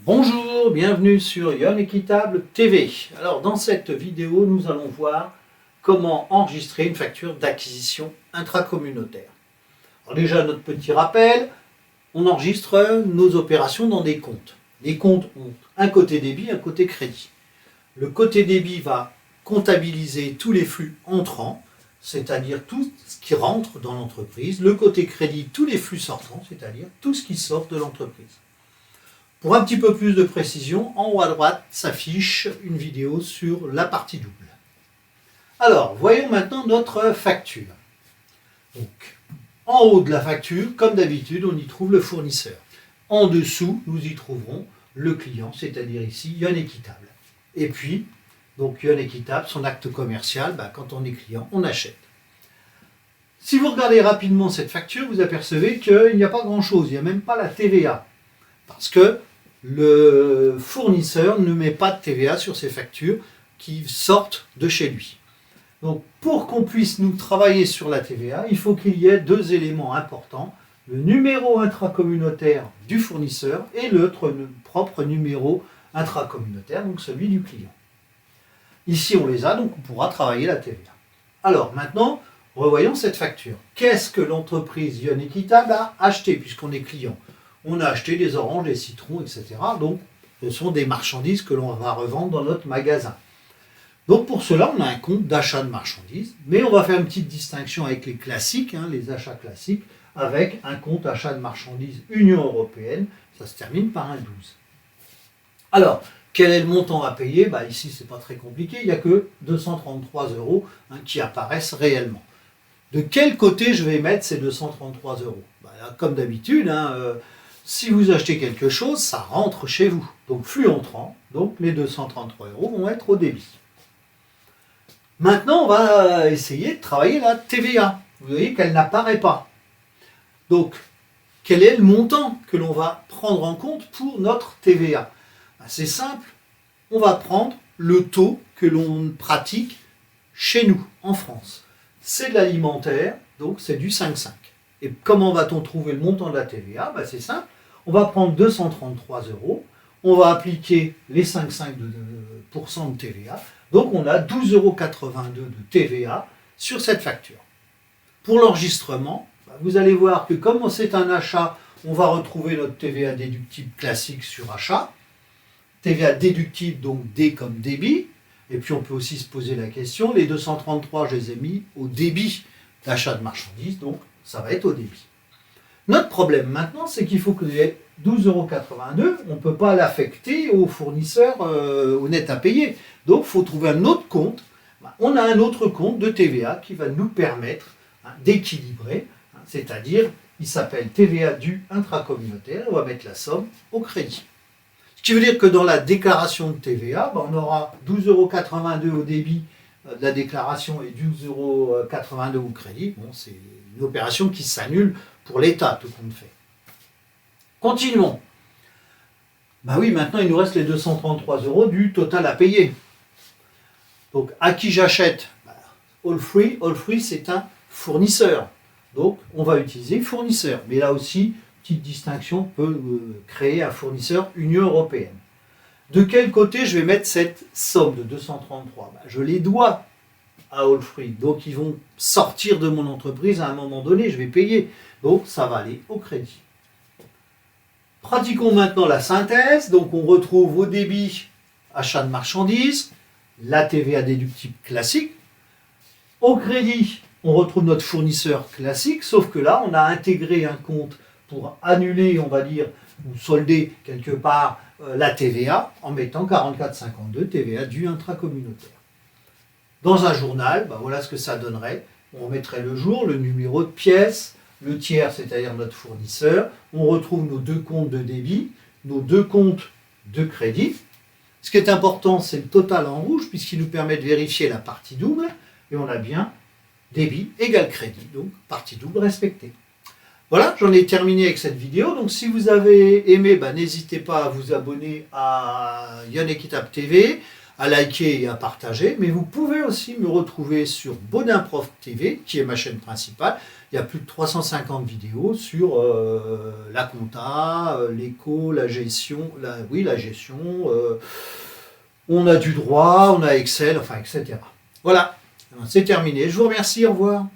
Bonjour, bienvenue sur Yon Équitable TV. Alors dans cette vidéo, nous allons voir comment enregistrer une facture d'acquisition intracommunautaire. Alors déjà, notre petit rappel, on enregistre nos opérations dans des comptes. Les comptes ont un côté débit, un côté crédit. Le côté débit va comptabiliser tous les flux entrants, c'est-à-dire tout ce qui rentre dans l'entreprise. Le côté crédit, tous les flux sortants, c'est-à-dire tout ce qui sort de l'entreprise. Pour un petit peu plus de précision, en haut à droite s'affiche une vidéo sur la partie double. Alors, voyons maintenant notre facture. Donc, en haut de la facture, comme d'habitude, on y trouve le fournisseur. En dessous, nous y trouverons le client, c'est-à-dire ici Yon Équitable. Et puis, donc Yon Équitable, son acte commercial, quand on est client, on achète. Si vous regardez rapidement cette facture, vous apercevez qu'il n'y a pas grand-chose, il n'y a même pas la TVA. Parce que le fournisseur ne met pas de TVA sur ces factures qui sortent de chez lui. Donc pour qu'on puisse nous travailler sur la TVA, il faut qu'il y ait deux éléments importants, le numéro intracommunautaire du fournisseur et notre propre numéro intracommunautaire, donc celui du client. Ici on les a, donc on pourra travailler la TVA. Alors maintenant, revoyons cette facture. Qu'est-ce que l'entreprise Yon Équitable a acheté puisqu'on est client? On a acheté des oranges, des citrons, etc. Donc, ce sont des marchandises que l'on va revendre dans notre magasin. Donc, pour cela, on a un compte d'achat de marchandises, mais on va faire une petite distinction avec les classiques, les achats classiques, avec un compte achat de marchandises Union européenne. Ça se termine par un 12. Alors, quel est le montant à payer? Ici, ce n'est pas très compliqué. Il n'y a que 233 € qui apparaissent réellement. De quel côté je vais mettre ces 233 €? Comme d'habitude, si vous achetez quelque chose, ça rentre chez vous. Donc flux entrant, donc les 233 € vont être au débit. Maintenant, on va essayer de travailler la TVA. Vous voyez qu'elle n'apparaît pas. Donc, quel est le montant que l'on va prendre en compte pour notre TVA? C'est simple, on va prendre le taux que l'on pratique chez nous, en France. C'est de l'alimentaire, donc c'est du 5,5. Et comment va-t-on trouver le montant de la TVA? C'est simple. On va prendre 233 €, on va appliquer les 5,5% de TVA, donc on a 12,82 € de TVA sur cette facture. Pour l'enregistrement, vous allez voir que comme c'est un achat, on va retrouver notre TVA déductible classique sur achat, TVA déductible, donc D comme débit, et puis on peut aussi se poser la question, les 233, je les ai mis au débit d'achat de marchandises, donc ça va être au débit. Notre problème maintenant, c'est qu'il faut que les 12,82 €, on ne peut pas l'affecter au fournisseur au net à payer. Donc, il faut trouver un autre compte. On a un autre compte de TVA qui va nous permettre d'équilibrer, c'est-à-dire, il s'appelle TVA due intracommunautaire. On va mettre la somme au crédit. Ce qui veut dire que dans la déclaration de TVA, on aura 12,82 € au débit de la déclaration et 12,82 € au crédit. Bon, c'est une opération qui s'annule pour l'État, tout compte fait. Continuons. Oui, maintenant il nous reste les 233 € du total à payer. Donc, à qui j'achète? All Free, c'est un fournisseur. Donc, on va utiliser fournisseur. Mais là aussi, petite distinction, on peut créer un fournisseur Union européenne. De quel côté je vais mettre cette somme de 233? Je les dois à All Free. Donc, ils vont sortir de mon entreprise à un moment donné, je vais payer. Donc, ça va aller au crédit. Pratiquons maintenant la synthèse. Donc, on retrouve au débit achat de marchandises, la TVA déductible classique. Au crédit, on retrouve notre fournisseur classique, sauf que là, on a intégré un compte pour annuler, on va dire, ou solder quelque part la TVA en mettant 44,52 TVA due intracommunautaire. Dans un journal, voilà ce que ça donnerait. On mettrait le jour, le numéro de pièce, le tiers, c'est-à-dire notre fournisseur. On retrouve nos deux comptes de débit, nos deux comptes de crédit. Ce qui est important, c'est le total en rouge, puisqu'il nous permet de vérifier la partie double. Et on a bien débit égale crédit, donc partie double respectée. Voilà, j'en ai terminé avec cette vidéo. Donc si vous avez aimé, n'hésitez pas à vous abonner à Yon Équitable TV, à liker et à partager. Mais vous pouvez aussi me retrouver sur Bodin Prof TV, qui est ma chaîne principale. Il y a plus de 350 vidéos sur la compta, l'éco, la gestion, la gestion. On a du droit, on a Excel, enfin, etc. Voilà, c'est terminé. Je vous remercie, au revoir.